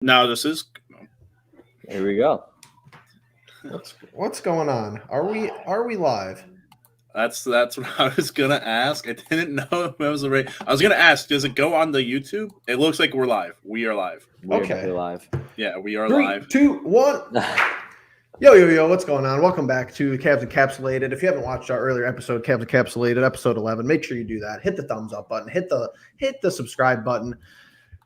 No, this is. Here we go. What's going on? Are we live? That's what I was gonna ask. I didn't know if I was already. I was gonna ask, does it go on the YouTube? It looks like we're live. We are live. We're Okay. live. Yeah, we are 3, live. 2, 1. Yo, what's going on? Welcome back to Cavs Encapsulated. If you haven't watched our earlier episode, Cavs Encapsulated, episode 11, make sure you do that. Hit the thumbs up button. Hit the subscribe button.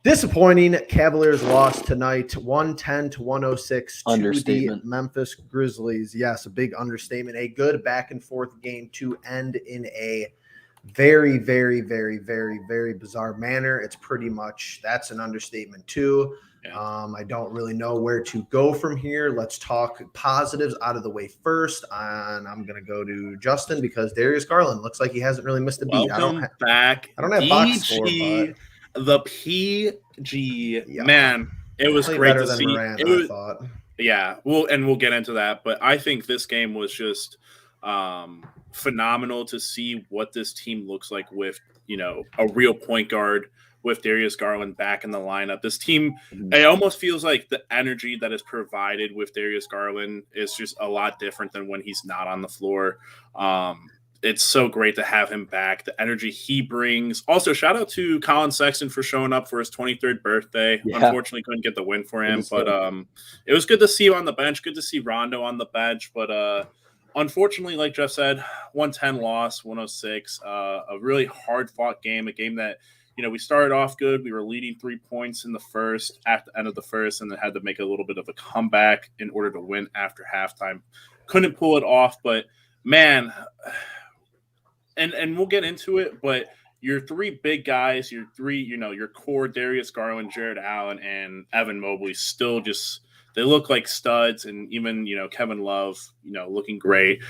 Disappointing. Cavaliers lost tonight, 110-106 to the Memphis Grizzlies. Yes, a big understatement. A good back and forth game to end in a very, very, very, very, very bizarre manner. It's pretty much, that's an understatement too. Yeah. I don't really know where to go from here. Let's talk positives out of the way first. And I'm going to go to Justin because Darius Garland looks like he hasn't really missed a beat. Welcome back. I don't have box score, but the PG, man, it was great to see. Morant, I thought. Yeah, we'll get into that, but I think this game was just phenomenal to see what this team looks like with, a real point guard with Darius Garland back in the lineup. This team, it almost feels like the energy that is provided with Darius Garland is just a lot different than when he's not on the floor. It's so great to have him back, the energy he brings. Also, shout out to Colin Sexton for showing up for his 23rd birthday. Yeah. Unfortunately, couldn't get the win for him, but it was good to see him on the bench. Good to see Rondo on the bench, but unfortunately, like Jeff said, 110 loss, 106. A really hard-fought game, a game that, we started off good. We were leading 3 points in the first, at the end of the first, and then had to make a little bit of a comeback in order to win after halftime. Couldn't pull it off, but, man – And we'll get into it, but your three big guys, your core Darius Garland, Jared Allen, and Evan Mobley still just they look like studs, and even Kevin Love, looking great.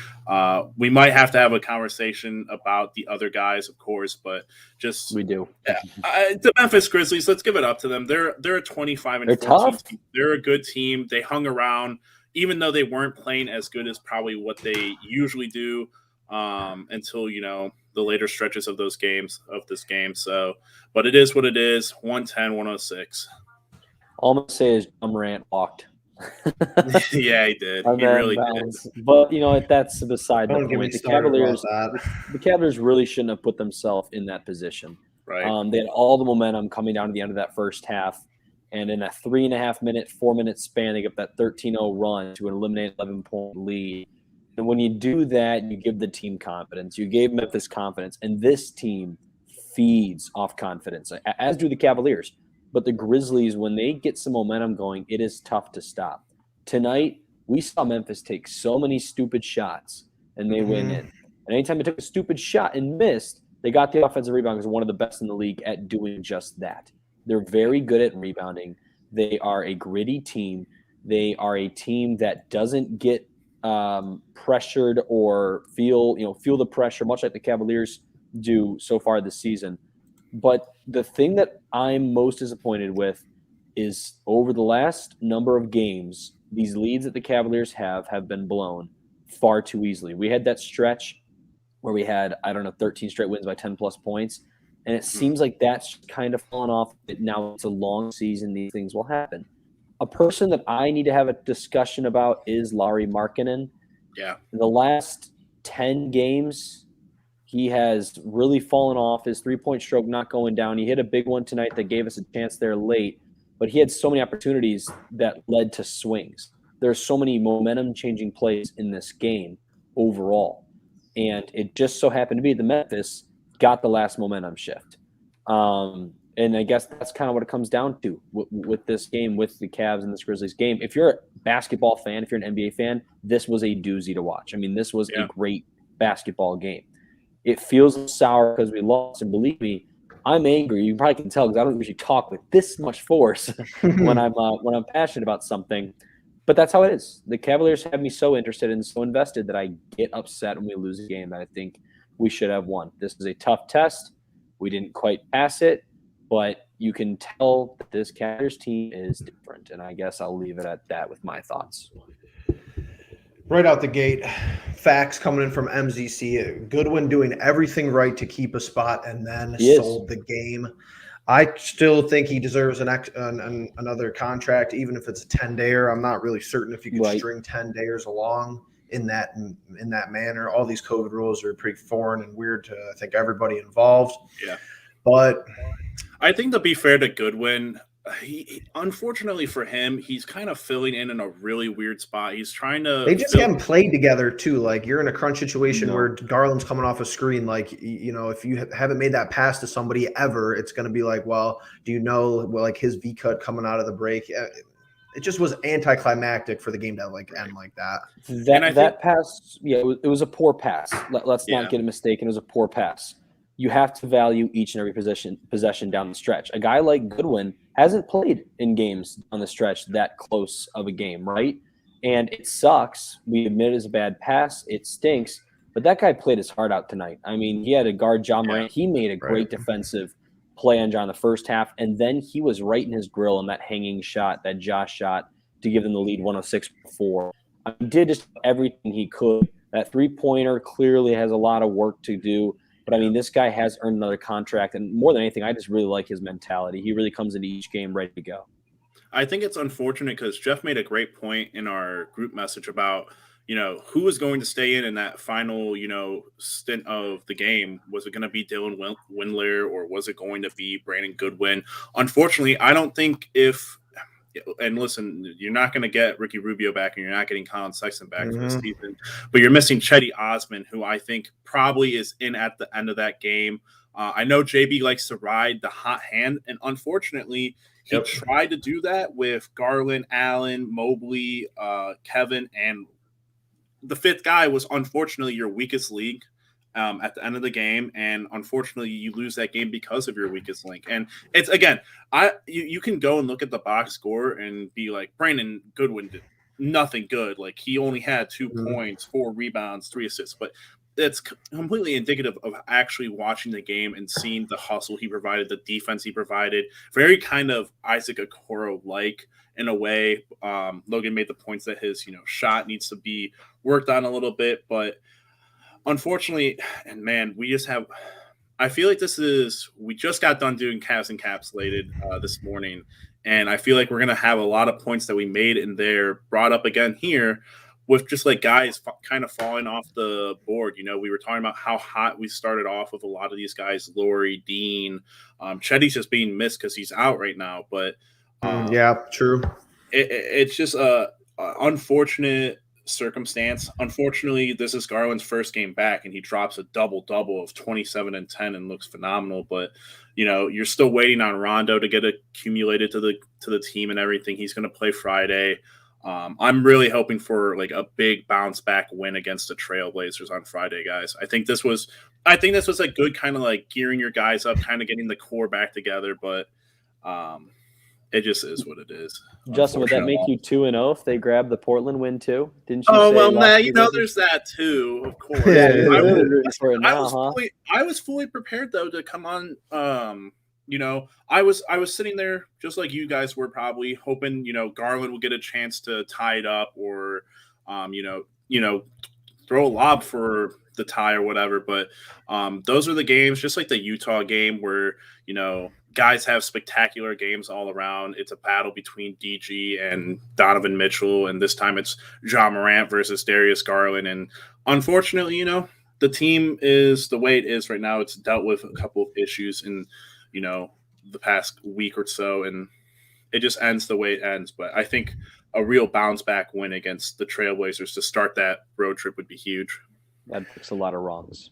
We might have to have a conversation about the other guys, of course, but just we do. The Memphis Grizzlies, let's give it up to them. They're a 25-14 team. They're a good team. They hung around, even though they weren't playing as good as probably what they usually do. Until the later stretches of this game. So, but it is what it is. 110-106. All I'm gonna say is Morant walked. Yeah, he did. He really did. But that's beside the point. The Cavaliers really shouldn't have put themselves in that position. Right. They had all the momentum coming down to the end of that first half, and in a 4-minute span, they get that 13-0 run to eliminate 11-point lead. And when you do that, you give the team confidence. You gave Memphis confidence. And this team feeds off confidence, as do the Cavaliers. But the Grizzlies, when they get some momentum going, it is tough to stop. Tonight, we saw Memphis take so many stupid shots, and they went in. And anytime they took a stupid shot and missed, they got the offensive rebound because they're one of the best in the league at doing just that. They're very good at rebounding. They are a gritty team. They are a team that doesn't get pressured or feel the pressure, much like the Cavaliers do so far this season. But the thing that I'm most disappointed with is over the last number of games, these leads that the Cavaliers have been blown far too easily. We had that stretch where we had, 13 straight wins by 10 plus points. And it seems like that's kind of fallen off. Now it's a long season. These things will happen. A person that I need to have a discussion about is Lauri Markkanen. Yeah. In the last 10 games, he has really fallen off. His three-point stroke not going down. He hit a big one tonight that gave us a chance there late, but he had so many opportunities that led to swings. There's so many momentum-changing plays in this game overall, and it just so happened to be the Memphis got the last momentum shift. And I guess that's kind of what it comes down to with this game, with the Cavs and this Grizzlies game. If you're a basketball fan, if you're an NBA fan, this was a doozy to watch. I mean, this was a great basketball game. It feels sour because we lost, and believe me, I'm angry. You probably can tell because I don't usually talk with this much force when I'm passionate about something. But that's how it is. The Cavaliers have me so interested and so invested that I get upset when we lose a game that I think we should have won. This is a tough test. We didn't quite pass it. But you can tell that this Cavaliers team is different, and I guess I'll leave it at that with my thoughts. Right out the gate, facts coming in from MZC. Goodwin doing everything right to keep a spot and then sold the game. I still think he deserves another contract, even if it's a 10-dayer. I'm not really certain if you could string 10-dayers along in that manner. All these COVID rules are pretty foreign and weird to, I think, everybody involved. Yeah. But I think to be fair to Goodwin, he unfortunately for him, he's kind of filling in a really weird spot. He's trying to. They just haven't played together too. Like you're in a crunch situation where Garland's coming off a screen. Like if you haven't made that pass to somebody ever, it's going to be like, well, do you know, like his V cut coming out of the break? It just was anticlimactic for the game to end like that. That pass, it was a poor pass. Let's not get a mistake. It was a poor pass. You have to value each and every possession down the stretch. A guy like Goodwin hasn't played in games on the stretch that close of a game, right? And it sucks. We admit it's a bad pass. It stinks. But that guy played his heart out tonight. I mean, he had to guard John Morant. He made a great defensive play on John the first half, and then he was right in his grill on that hanging shot, that Josh shot, to give them the lead 106-4. He did just everything he could. That three-pointer clearly has a lot of work to do. But, I mean, this guy has earned another contract. And more than anything, I just really like his mentality. He really comes into each game ready to go. I think it's unfortunate because Jeff made a great point in our group message about, who was going to stay in that final, stint of the game. Was it going to be Dylan Windler or was it going to be Brandon Goodwin? Unfortunately, I don't think and listen, you're not going to get Ricky Rubio back and you're not getting Colin Sexton back for the season, but you're missing Chetty Osman, who I think probably is in at the end of that game. I know JB likes to ride the hot hand, and unfortunately, he tried to do that with Garland, Allen, Mobley, Kevin, and the fifth guy was unfortunately your weakest link at the end of the game, and unfortunately you lose that game because of your weakest link. And it's again, you can go and look at the box score and be like, Brandon Goodwin did nothing good. Like he only had 2 points, 4 rebounds, 3 assists, but it's completely indicative of actually watching the game and seeing the hustle he provided, the defense he provided. Very kind of Isaac Okoro-like in a way. Logan made the points that his shot needs to be worked on a little bit, but unfortunately, and man, I feel like we just got done doing Cavs Encapsulated this morning, and I feel like we're going to have a lot of points that we made in there brought up again here with just like guys kind of falling off the board. We were talking about how hot we started off with a lot of these guys, Lauri, Dean, Chetty's just being missed because he's out right now, but true. It's just a unfortunate circumstance. Unfortunately, this is Garland's first game back, and he drops a double-double of 27 and 10 and looks phenomenal. But you're still waiting on Rondo to get accumulated to the team and everything. He's going to play Friday. I'm really hoping for like a big bounce back win against the Trailblazers on Friday, guys. I think this was a good kind of like gearing your guys up, kind of getting the core back together. But it just is what it is. Justin, would that make you 2-0 if they grab the Portland win too? Didn't you? Oh well, man, there's that too, of course. I was fully prepared though to come on. I was sitting there just like you guys were, probably hoping Garland will get a chance to tie it up or throw a lob for the tie or whatever. But those are the games, just like the Utah game, where guys have spectacular games all around. It's a battle between DG and Donovan Mitchell, and this time it's John Morant versus Darius Garland. And unfortunately, the team is the way it is right now. It's dealt with a couple of issues in the past week or so, and it just ends the way it ends. But I think a real bounce back win against the Trailblazers to start that road trip would be huge. That fixes a lot of wrongs.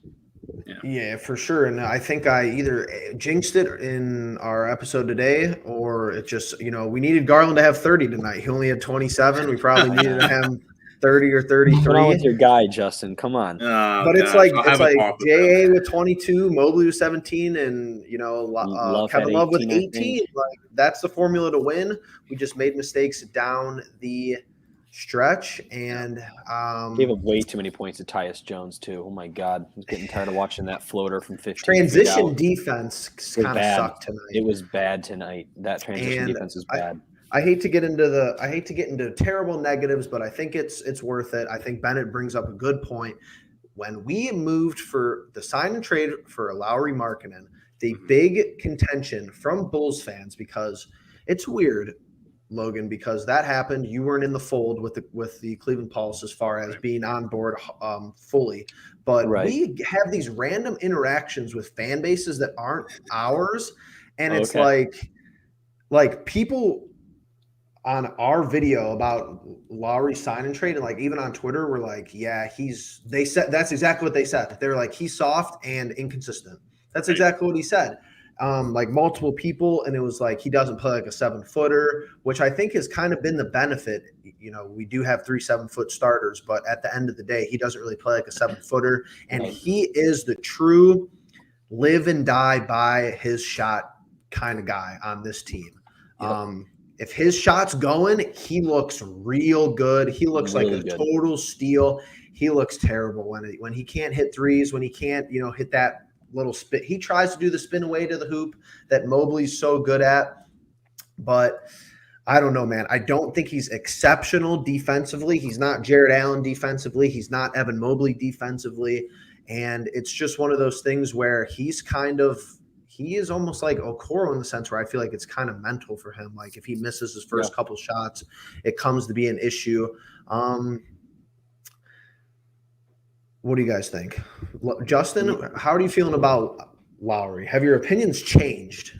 Yeah, for sure. And I think I either jinxed it in our episode today, or it just, we needed Garland to have 30 tonight. He only had 27. We probably needed to have 30 or 33. What's wrong with your guy, Justin? Come on. But it's like JA with 22, Mobley with 17, and Kevin Love with 18. Like that's the formula to win. We just made mistakes down the stretch and gave up way too many points to Tyus Jones too. Oh my God, I was getting tired of watching that floater from 15. Transition defense kind of sucked tonight. It was bad tonight. That transition defense is bad. I hate to get into terrible negatives, but I think it's worth it. I think Bennett brings up a good point. When we moved for the sign and trade for Lauri Markkanen, the big contention from Bulls fans, because it's weird, Logan, because that happened. You weren't in the fold with the Cleveland Pulse as far as being on board fully. But we have these random interactions with fan bases that aren't ours. And it's like people on our video about Lauri sign and trade, and like even on Twitter, we're like, yeah, they said that's exactly what they said. They're like, he's soft and inconsistent. That's exactly what he said. Like multiple people, and it was like he doesn't play like a 7-footer, which I think has kind of been the benefit. You know, we do have 3 7-foot starters, but at the end of the day, he doesn't really play like a 7-footer, and he is the true live and die by his shot kind of guy on this team. If his shot's going, he looks real good. He looks really like a total steal. He looks terrible when he can't hit threes, when he can't, hit that little spin. He tries to do the spin away to the hoop that Mobley's so good at. But I don't know, man. I don't think he's exceptional defensively. He's not Jared Allen defensively. He's not Evan Mobley defensively. And it's just one of those things where he is almost like Okoro in the sense where I feel like it's kind of mental for him. Like if he misses his first couple shots, it comes to be an issue. What do you guys think? Justin, how are you feeling about Lauri? Have your opinions changed?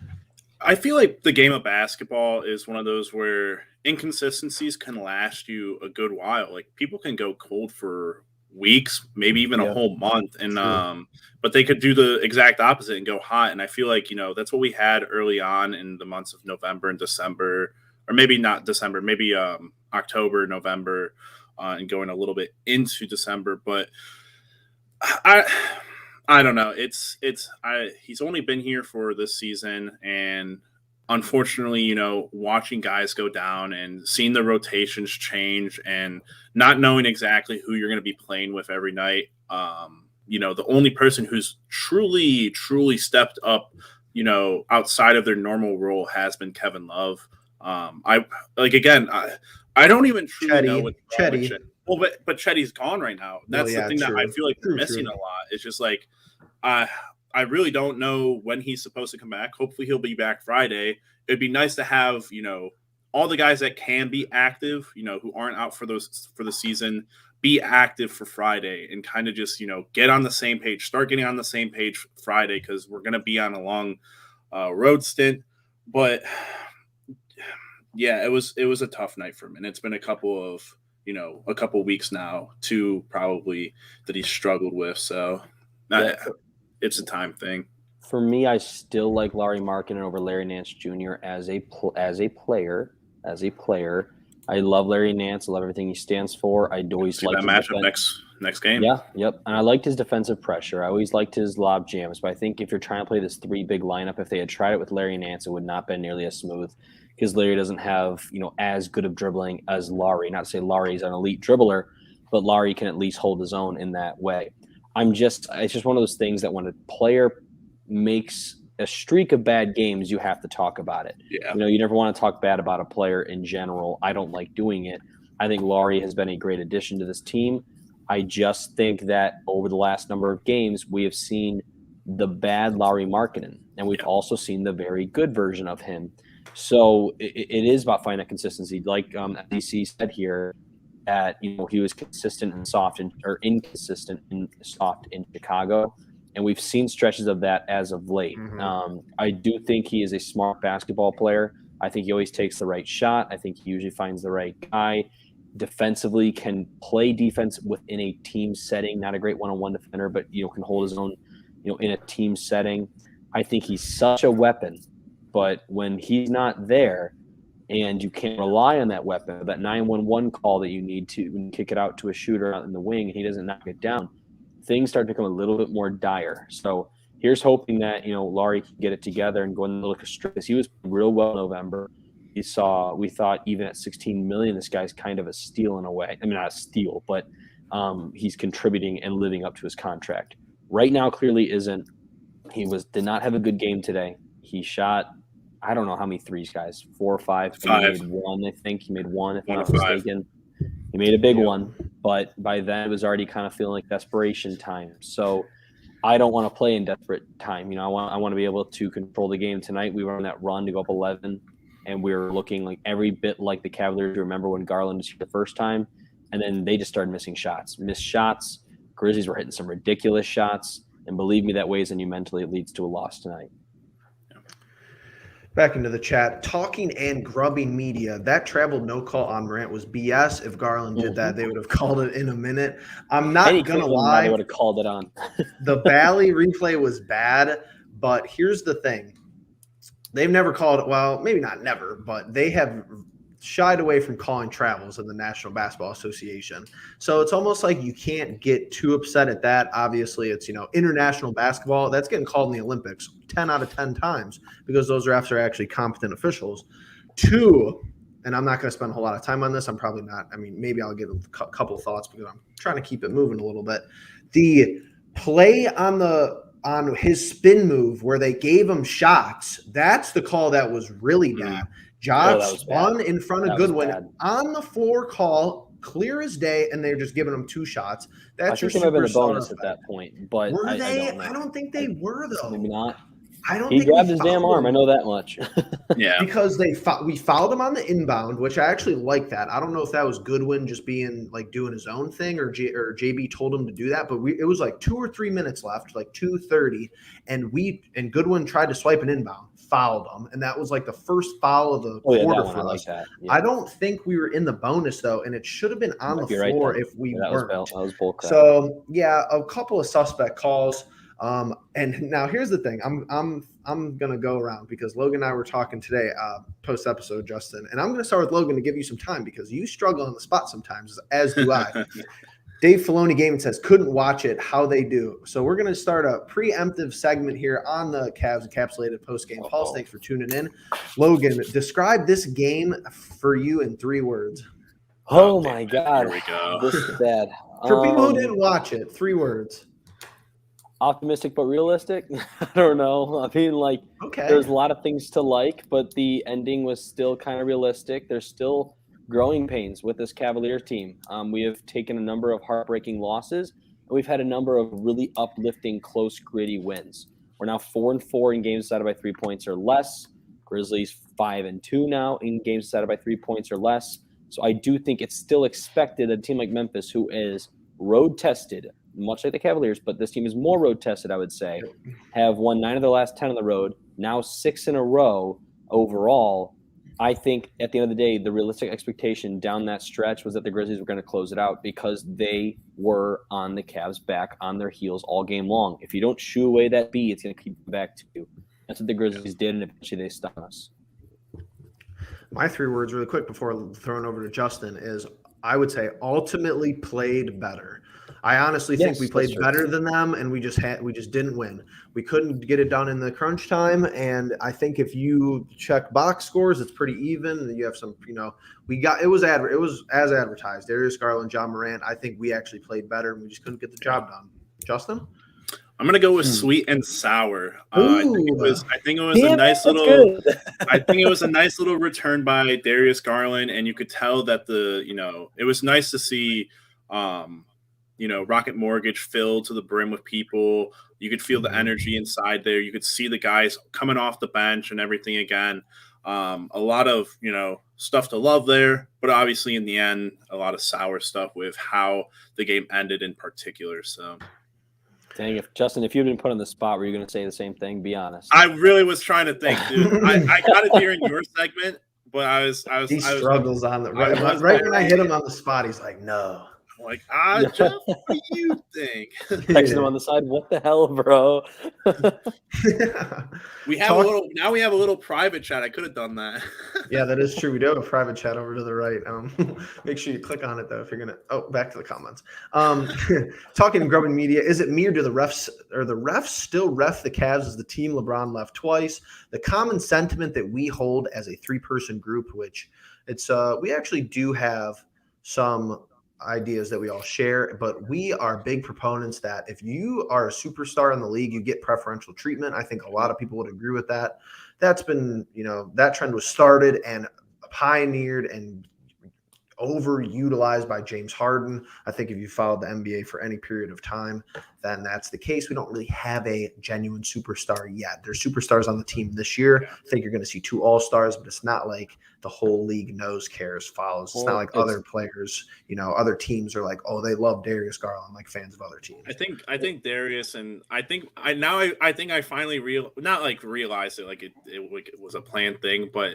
I feel like the game of basketball is one of those where inconsistencies can last you a good while. Like people can go cold for weeks, maybe even a whole month. And but they could do the exact opposite and go hot. And I feel like, that's what we had early on in the months of November and December, or maybe not December, maybe October, November, and going a little bit into December. But I don't know. He's only been here for this season, and unfortunately, watching guys go down and seeing the rotations change and not knowing exactly who you're going to be playing with every night. The only person who's truly stepped up, outside of their normal role has been Kevin Love. I don't even truly know what's wrong with Chetty. Well, but Chetty's gone right now. That's the thing that I feel like they're missing a lot. It's just like, I really don't know when he's supposed to come back. Hopefully he'll be back Friday. It'd be nice to have, all the guys that can be active, who aren't out for the season, be active for Friday and kind of just, get on the same page, start getting on the same page Friday, because we're going to be on a long road stint. But yeah, it was a tough night for him. And it's been a couple weeks now too, probably, that he's struggled with. So it's a time thing. For me, I still like Lauri Markkanen over Larry Nance Jr. as a player. I love Larry Nance. I love everything he stands for. I always like that matchup next game. Yeah, yep. And I liked his defensive pressure. I always liked his lob jams. But I think if you're trying to play this 3 big lineup, if they had tried it with Larry Nance, it would not have been nearly as smooth, because Larry doesn't have, as good of dribbling as Lauri. Not to say Lauri's an elite dribbler, but Lauri can at least hold his own in that way. It's just one of those things that when a player makes a streak of bad games, you have to talk about it. Yeah. You never want to talk bad about a player in general. I don't like doing it. I think Lauri has been a great addition to this team. I just think that over the last number of games, we have seen the bad Lauri Markkanen, and we've also seen the very good version of him. So it is about finding that consistency. Like DC said here, he was consistent and soft or inconsistent and soft in Chicago. And we've seen stretches of that as of late. Mm-hmm. I do think he is a smart basketball player. I think he always takes the right shot. I think he usually finds the right guy. Defensively, can play defense within a team setting. Not a great one-on-one defender, but can hold his own, in a team setting. I think he's such a weapon. But when he's not there, and you can't rely on that weapon, that 911 call that you need to kick it out to a shooter out in the wing, and he doesn't knock it down, things start to become a little bit more dire. So here's hoping that, Lauri can get it together and go in and look as he was real well in November. We thought even at $16 million, this guy's kind of a steal in a way. I mean, not a steal, but he's contributing and living up to his contract. Right now, clearly isn't. He did not have a good game today. He shot, I don't know how many threes, guys, 4 or 5. He made one, I think. He made one, if I'm not mistaken. He made a big one, but by then it was already kind of feeling like desperation time. So I don't want to play in desperate time. I want to be able to control the game tonight. We were on that run to go up 11, and we were looking like every bit like the Cavaliers. Remember when Garland was here the first time, and then they just started missing shots. Grizzlies were hitting some ridiculous shots, and believe me, that weighs on you mentally. It leads to a loss tonight. Back into the chat, talking and grubbing media. That traveled no call on Morant was BS. If Garland did that, they would have called it in a minute. I'm not gonna lie. They would have called it on. The Bally replay was bad, but here's the thing: they've never called it. Well, maybe not never, but they have shied away from calling travels in the National Basketball Association. So it's almost like you can't get too upset at that. Obviously, it's international basketball that's getting called in the Olympics 10 out of 10 times because those refs are actually competent officials. Two, and I'm not going to spend a whole lot of time on this. I'm probably not. I mean, maybe I'll give a couple of thoughts because I'm trying to keep it moving a little bit. The play on his spin move where they gave him shots, that's the call that was really bad. Josh spun in front of Goodwin on the floor call, clear as day, and they're just giving him 2 shots. That's your super bonus at that point. But were they? I don't think they were though. Maybe not. I don't. He grabbed his damn arm. I know that much. Yeah, because we fouled him on the inbound, which I actually like that. I don't know if that was Goodwin just being like doing his own thing, or JB told him to do that. But it was like 2 or 3 minutes left, like 2:30, and Goodwin tried to swipe an inbound, fouled him, and that was like the first foul of the quarter for us. Yeah. I don't think we were in the bonus though, and it should have been on the floor if we weren't. That was bull crap. So yeah, a couple of suspect calls. And now here's the thing. I'm gonna go around because Logan and I were talking today, post episode, Justin, and I'm gonna start with Logan to give you some time because you struggle on the spot sometimes, as do I. Dave Filoni Gaming says couldn't watch it. How they do? So we're gonna start a preemptive segment here on the Cavs Encapsulated post game. Paul, thanks for tuning in. Logan, describe this game for you in 3 words. Oh my God, here we go. This is bad. For people who didn't watch it, 3 words. Optimistic but realistic. I don't know. I mean, like, there's a lot of things to like, but the ending was still kind of realistic. There's still growing pains with this Cavaliers team. We have taken a number of heartbreaking losses, and we've had a number of really uplifting, close, gritty wins. We're now 4-4 in games decided by 3 points or less. Grizzlies 5-2 now in games decided by 3 points or less. So I do think it's still expected that a team like Memphis, who is road tested, much like the Cavaliers, but this team is more road tested, I would say, have won 9 of their last 10 on the road, now 6 in a row overall. I think at the end of the day, the realistic expectation down that stretch was that the Grizzlies were going to close it out because they were on the Cavs back on their heels all game long. If you don't shoo away that B, it's going to keep you back to you. That's what the Grizzlies did, and eventually they stung us. My 3 words really quick before throwing over to Justin is I would say ultimately played better. I honestly think we played better than them, and we just didn't win. We couldn't get it done in the crunch time, and I think if you check box scores, it's pretty even. You have some, it was as advertised. Darius, Garland, John Morant. I think we actually played better, and we just couldn't get the job done. Justin? I'm gonna go with sweet and sour. I think it was a nice little. I think it was a nice little return by Darius Garland, and you could tell that it was nice to see. Rocket Mortgage filled to the brim with people. You could feel the energy inside there. You could see the guys coming off the bench and everything again. A lot of, stuff to love there, but obviously in the end, a lot of sour stuff with how the game ended in particular. So, dang, Justin, if you'd been put on the spot, were you going to say the same thing? Be honest. I really was trying to think, dude. I got it here in your segment, but he struggles on the right when I hit him on the spot. He's like, no. Like, Jeff, what do you think? Texting him on the side. What the hell, bro? We have a little private chat. I could have done that. Yeah, that is true. We do have a private chat over to the right. Make sure you click on it though if you're gonna. Oh, back to the comments. Talking grubbing media. Is it me or do the refs still ref the Cavs as the team LeBron left twice? The common sentiment that we hold as a 3-person group, which it's we actually do have some ideas that we all share, but we are big proponents that if you are a superstar in the league, you get preferential treatment. I think a lot of people would agree with that. That's been, that trend was started and pioneered and overutilized by James Harden. I think if you followed the NBA for any period of time, then that's the case. We don't really have a genuine superstar yet. There's superstars on the team this year. I think you're going to see 2 all-stars, but it's not like the whole league knows, cares, follows. It's not like other players, other teams are like, oh, they love Darius Garland, like fans of other teams. I think Darius, and I think I finally realized it, like it was a planned thing, but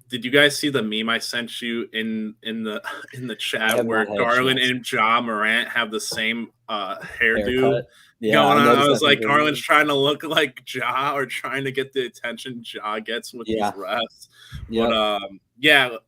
did you guys see the meme I sent you in the chat where Garland and Ja Morant have the same hairdo going on? I was like, Garland's trying to look like Ja, or trying to get the attention Ja gets with these refs. But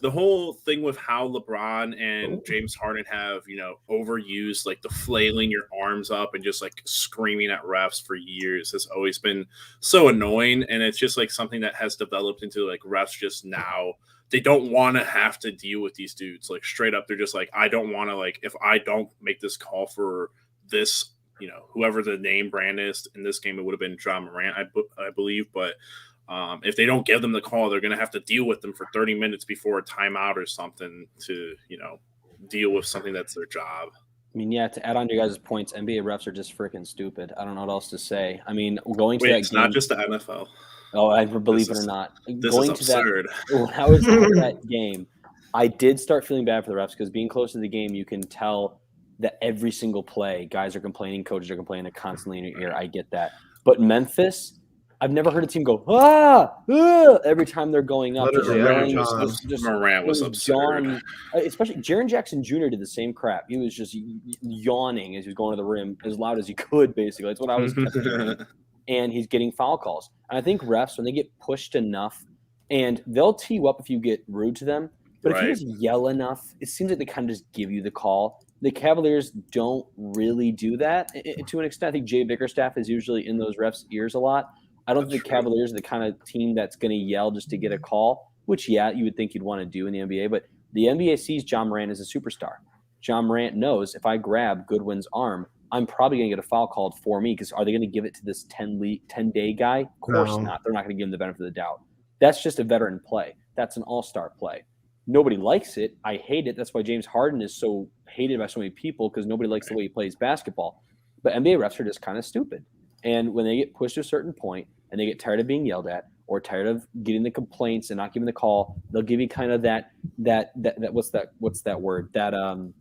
the whole thing with how LeBron and James Harden have, overused like the flailing your arms up and just like screaming at refs for years has always been so annoying. And it's just like something that has developed into like refs just now. They don't want to have to deal with these dudes. Like straight up, they're just like, I don't want to, like, if I don't make this call for this, whoever the name brand is in this game, it would have been Ja Morant, I believe. But if they don't give them the call, they're going to have to deal with them for 30 minutes before a timeout or something to, deal with something that's their job. I mean, to add on to your guys' points, NBA refs are just freaking stupid. I don't know what else to say. I mean, it's not just the NFL. Oh, I believe it or not. This is absurd. When I was at that game, I did start feeling bad for the refs because being close to the game, you can tell that every single play, guys are complaining, coaches are complaining, they're constantly in your ear. I get that. But Memphis, I've never heard a team go, every time they're going up. Morant was absurd. Especially Jaren Jackson Jr. did the same crap. He was just yawning as he was going to the rim as loud as he could, basically. That's what I was doing. And he's getting foul calls. And I think refs, when they get pushed enough, and they'll tee you up if you get rude to them, but if you just yell enough, it seems like they kind of just give you the call. The Cavaliers don't really do that to an extent. I think Jay Bickerstaff is usually in those refs' ears a lot. I don't think the Cavaliers are the kind of team that's going to yell just to get a call, which, you would think you'd want to do in the NBA. But the NBA sees Ja Morant as a superstar. Ja Morant knows if I grab Goodwin's arm, I'm probably going to get a foul called for me, because are they going to give it to this 10-day guy? Of course not. They're not going to give him the benefit of the doubt. That's just a veteran play. That's an all-star play. Nobody likes it. I hate it. That's why James Harden is so hated by so many people, because nobody likes the way he plays basketball. But NBA refs are just kind of stupid. And when they get pushed to a certain point and they get tired of being yelled at or tired of getting the complaints and not giving the call, they'll give you kind of that what's that word? That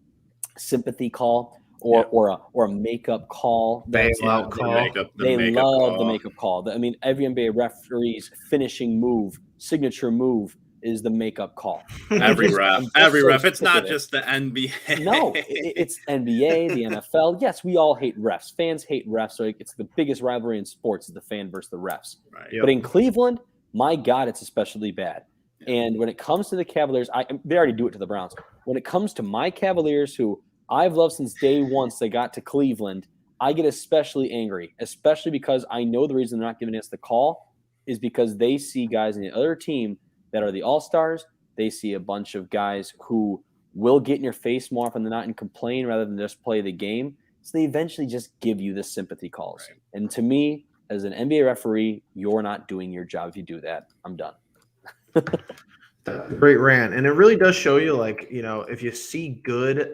sympathy call or a makeup call. They love the makeup call. I mean, every NBA referee's finishing move, signature move is the makeup call. Every ref. It's not just the NBA. No, it's NBA, the NFL. Yes, we all hate refs. Fans hate refs. So it's the biggest rivalry in sports is the fan versus the refs. Right. But in Cleveland, my God, it's especially bad. And when it comes to the Cavaliers, they already do it to the Browns. When it comes to my Cavaliers, who I've loved since day one since they got to Cleveland, I get especially angry, especially because I know the reason they're not giving us the call is because they see guys in the other team that are the all-stars. They see a bunch of guys who will get in your face more often than not and complain rather than just play the game. So they eventually just give you the sympathy calls. Right. And to me, as an NBA referee, you're not doing your job if you do that. I'm done. Great rant. And it really does show you, like, if you see good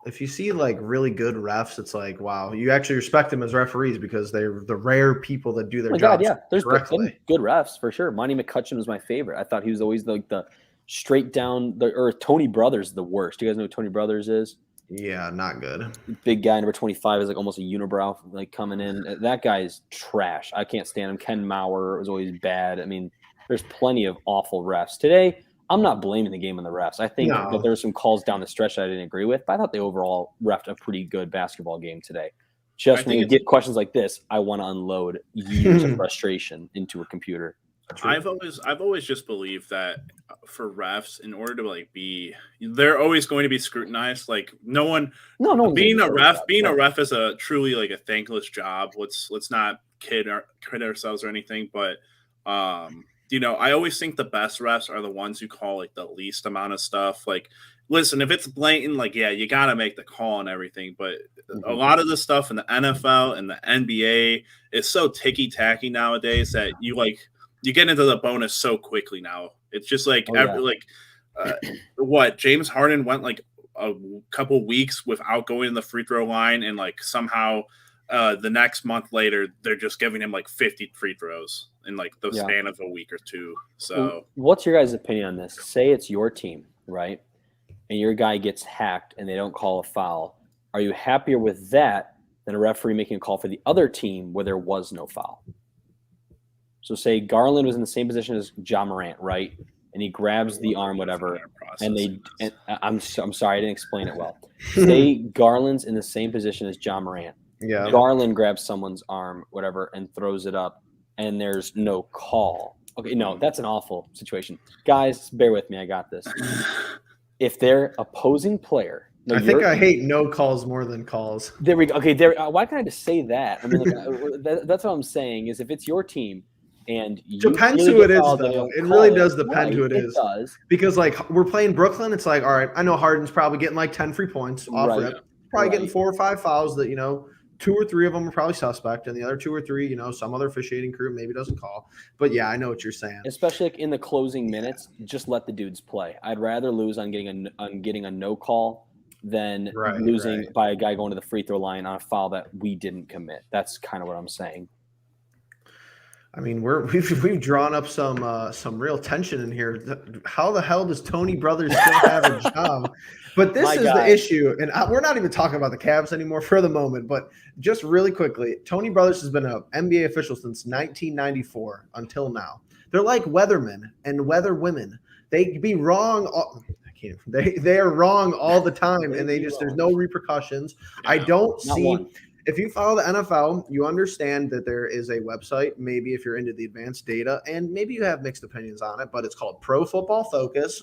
if you see like really good refs, it's like, wow, you actually respect them as referees because they're the rare people that do their jobs. There's good refs for sure. Monty McCutcheon was my favorite. I thought he was always like the straight down or Tony Brothers, the worst. Do you guys know who Tony Brothers is? Yeah, not good. Big guy, number 25, is like almost a unibrow, like coming in. That guy is trash. I can't stand him. Ken Mauer was always bad. I mean, there's plenty of awful refs. Today, I'm not blaming the game on the refs. I think that there were some calls down the stretch that I didn't agree with, but I thought they overall refed a pretty good basketball game today. Just when you get questions like this, I want to unload years of frustration into a computer. I've always just believed that for refs, in order to they're always going to be scrutinized. Like being a ref is a truly like a thankless job. Let's not kid ourselves or anything, but I always think the best refs are the ones who call like the least amount of stuff. Like, listen, if it's blatant, like, you got to make the call and everything. But a lot of the stuff in the NFL and the NBA is so ticky-tacky nowadays that you get into the bonus so quickly now. It's just like James Harden went like a couple weeks without going to the free throw line, and like somehow the next month later they're just giving him like 50 free throws in like the span of a week or two. So what's your guys' opinion on this? Say it's your team, right? And your guy gets hacked and they don't call a foul. Are you happier with that than a referee making a call for the other team where there was no foul? So say Garland was in the same position as Ja Morant, right? And he grabs the arm, whatever, and I'm sorry, I didn't explain it well. Say Garland's in the same position as Ja Morant. Yeah. Garland grabs someone's arm, whatever, and throws it up, and there's no call. Okay, no, that's an awful situation. Guys, bear with me. I got this. If their opposing player, I think I hate no calls more than calls. There we go. Okay, why can't I just say that? I mean, that's what I'm saying. Is if it's your team. And depends who it is, though. It really does depend who it is. Does. Because, like, we're playing Brooklyn. It's like, all right, I know Harden's probably getting like 10 free points off rip. Probably getting 4 or 5 fouls that, 2 or 3 of them are probably suspect. And the other 2 or 3, some other officiating crew maybe doesn't call. But, yeah, I know what you're saying. Especially like in the closing minutes, just let the dudes play. I'd rather lose on getting a no call than losing by a guy going to the free throw line on a foul that we didn't commit. That's kind of what I'm saying. I mean, we've drawn up some real tension in here. How the hell does Tony Brothers still have a job? But this is the issue, and we're not even talking about the Cavs anymore for the moment. But just really quickly, Tony Brothers has been an NBA official since 1994 until now. They're like weathermen and weather women. They be wrong. They are wrong all the time, and there's no repercussions. Yeah, I don't see. If you follow the NFL, you understand that there is a website, maybe if you're into the advanced data, and maybe you have mixed opinions on it, but it's called Pro Football Focus.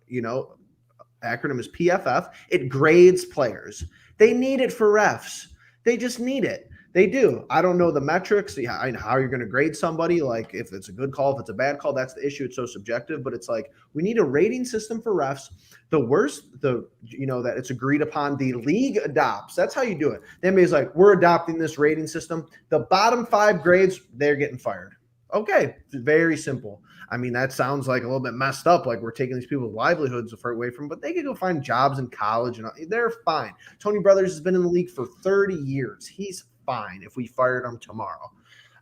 Acronym is PFF. It grades players. They need it for refs. They just need it. They do. I don't know the metrics. I know how you're going to grade somebody. Like if it's a good call, if it's a bad call, that's the issue. It's so subjective, but it's like we need a rating system for refs. That it's agreed upon, the league adopts. That's how you do it. The NBA's like, we're adopting this rating system. The bottom 5 grades, they're getting fired. Okay, very simple. I mean, that sounds like a little bit messed up, like we're taking these people's livelihoods away from them, but they could go find jobs in college, and they're fine. Tony Brothers has been in the league for 30 years. He's fine if we fired him tomorrow,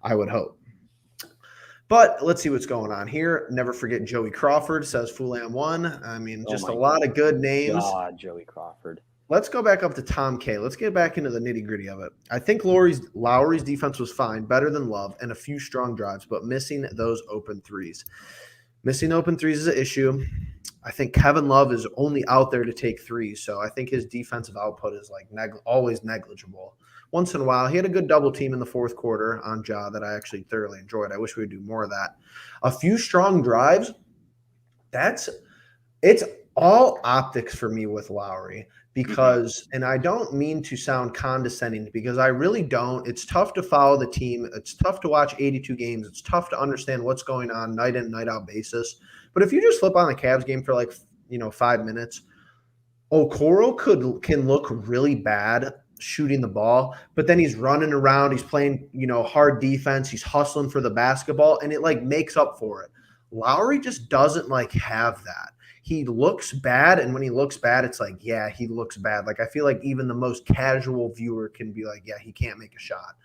I would hope. But let's see what's going on here. Never forget Joey Crawford says Fulham won. I mean, just a lot of good names. Joey Crawford. Let's go back up to Tom K. Let's get back into the nitty-gritty of it. I think Lauri's defense was fine, better than Love, and a few strong drives, but missing those open threes. Missing open threes is an issue. I think Kevin Love is only out there to take threes, so I think his defensive output is like always negligible. Once in a while, he had a good double team in the fourth quarter on Ja that I actually thoroughly enjoyed. I wish we would do more of that. A few strong drives, it's all optics for me with Lauri because, and I don't mean to sound condescending because I really don't. It's tough to follow the team. It's tough to watch 82 games. It's tough to understand what's going on night in, night out basis. But if you just flip on the Cavs game for 5 minutes, Okoro can look really bad shooting the ball, but then he's running around, he's playing, hard defense, he's hustling for the basketball, and it makes up for it. Lauri just doesn't have that. He looks bad, and when he looks bad, it's he looks bad. I feel like even the most casual viewer can be he can't make a shot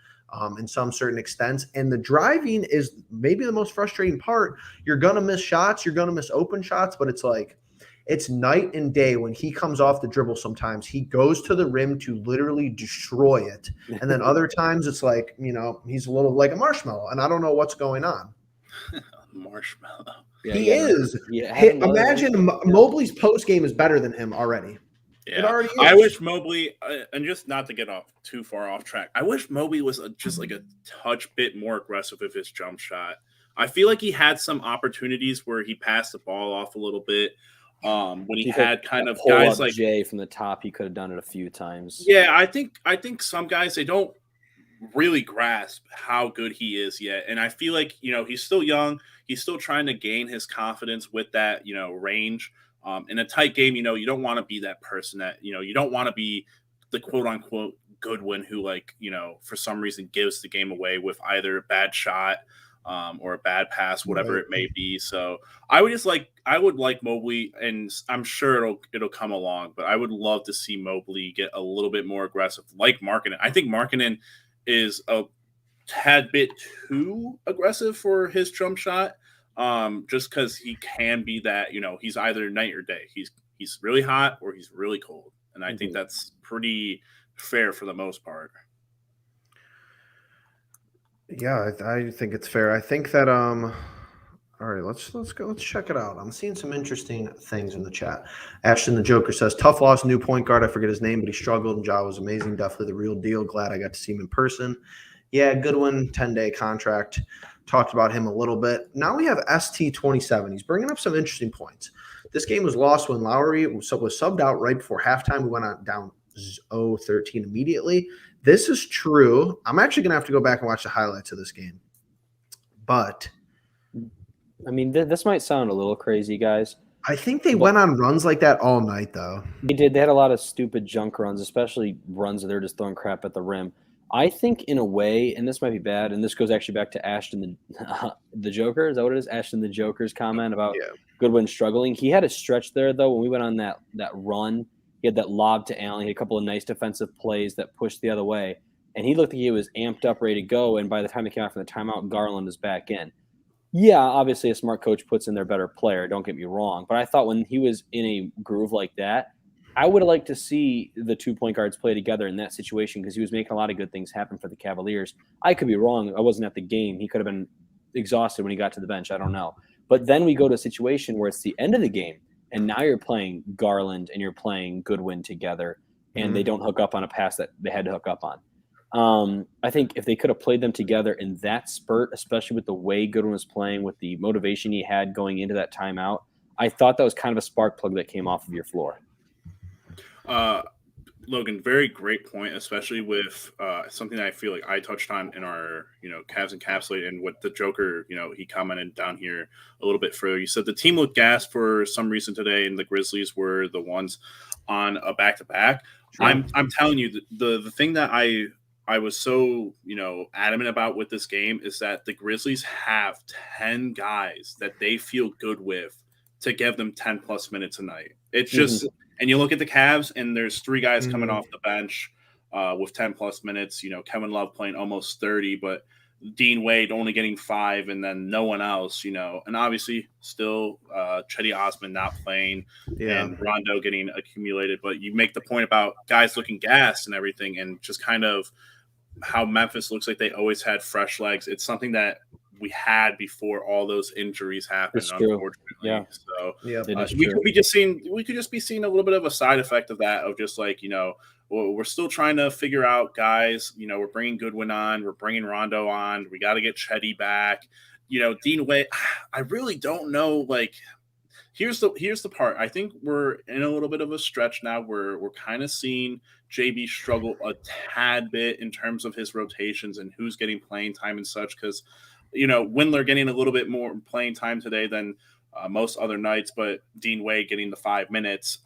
in some certain extents. And the driving is maybe the most frustrating part. You're gonna miss shots, you're gonna miss open shots, but it's night and day when he comes off the dribble. Sometimes he goes to the rim to literally destroy it. And then other times it's he's a little like a marshmallow, and I don't know what's going on. Marshmallow. Yeah, he is. Yeah, imagine Mobley's post game is better than him already. Yeah. It already is. I wish Mobley, and just not to get too far off track, I wish Mobley was just a touch bit more aggressive with his jump shot. I feel like he had some opportunities where he passed the ball off a little bit. When he had kind of guys like Jay from the top, he could have done it a few times. Yeah, I think some guys, they don't really grasp how good he is yet. And I feel like, he's still young. He's still trying to gain his confidence with that, range. In a tight game, you don't want to be that person that, you don't want to be the quote unquote Goodwin who for some reason gives the game away with either a bad shot or a bad pass, whatever it may be. So I would like Mobley, and I'm sure it'll come along, but I would love to see Mobley get a little bit more aggressive, like Markkanen. I think Markkanen is a tad bit too aggressive for his jump shot, just because he can be that, he's either night or day. He's really hot or he's really cold, and I think that's pretty fair for the most part. Yeah, I think it's fair. I think that all right, let's check it out. I'm seeing some interesting things in the chat. Ashton the Joker says, tough loss, new point guard. I forget his name, but he struggled and Ja was amazing. Definitely the real deal. Glad I got to see him in person. Yeah, Goodwin, 10-day contract. Talked about him a little bit. Now we have ST27. He's bringing up some interesting points. This game was lost when Lauri was subbed out right before halftime. We went on down 0-13 immediately. This is true. I'm actually going to have to go back and watch the highlights of this game. But I mean, this might sound a little crazy, guys. I think they went on runs like that all night, though. They did. They had a lot of stupid junk runs, especially runs that they're just throwing crap at the rim. I think in a way, and this might be bad, and this goes actually back to Ashton the Joker. Is that what it is? Ashton the Joker's comment about Goodwin struggling. He had a stretch there, though, when we went on that run. He had that lob to Allen. He had a couple of nice defensive plays that pushed the other way. And he looked like he was amped up, ready to go. And by the time he came out from the timeout, Garland is back in. Yeah, obviously a smart coach puts in their better player. Don't get me wrong. But I thought when he was in a groove like that, I would have liked to see the 2 point guards play together in that situation because he was making a lot of good things happen for the Cavaliers. I could be wrong. I wasn't at the game. He could have been exhausted when he got to the bench. I don't know. But then we go to a situation where it's the end of the game. And now you're playing Garland and you're playing Goodwin together, and they don't hook up on a pass that they had to hook up on. I think if they could have played them together in that spurt, especially with the way Goodwin was playing, with the motivation he had going into that timeout, I thought that was kind of a spark plug that came off of your floor. Logan, very great point, especially with something that I feel like I touched on in our, Cavs Encapsulated, and with the Joker, he commented down here a little bit further. You said the team looked gassed for some reason today, and the Grizzlies were the ones on a back-to-back. Sure. I'm telling you, the thing that I was so, adamant about with this game is that the Grizzlies have 10 guys that they feel good with to give them 10-plus minutes a night. It's just and you look at the Cavs, and there's 3 guys coming off the bench with 10-plus minutes. Kevin Love playing almost 30, but Dean Wade only getting 5, and then no one else, And obviously still Chetty Osman not playing and Rondo getting accumulated. But you make the point about guys looking gassed and everything, and just kind of how Memphis looks like they always had fresh legs. It's something that we had before all those injuries happened, unfortunately. Yeah. So we could just be seeing a little bit of a side effect of that, of just like, we're still trying to figure out guys, we're bringing Goodwin on, we're bringing Rondo on, we got to get Chetty back, Dean Wade. I really don't know. Like, here's the part. I think we're in a little bit of a stretch now where we're kind of seeing JB struggle a tad bit in terms of his rotations and who's getting playing time and such, because Windler getting a little bit more playing time today than most other nights, but Dean Wade getting the 5 minutes.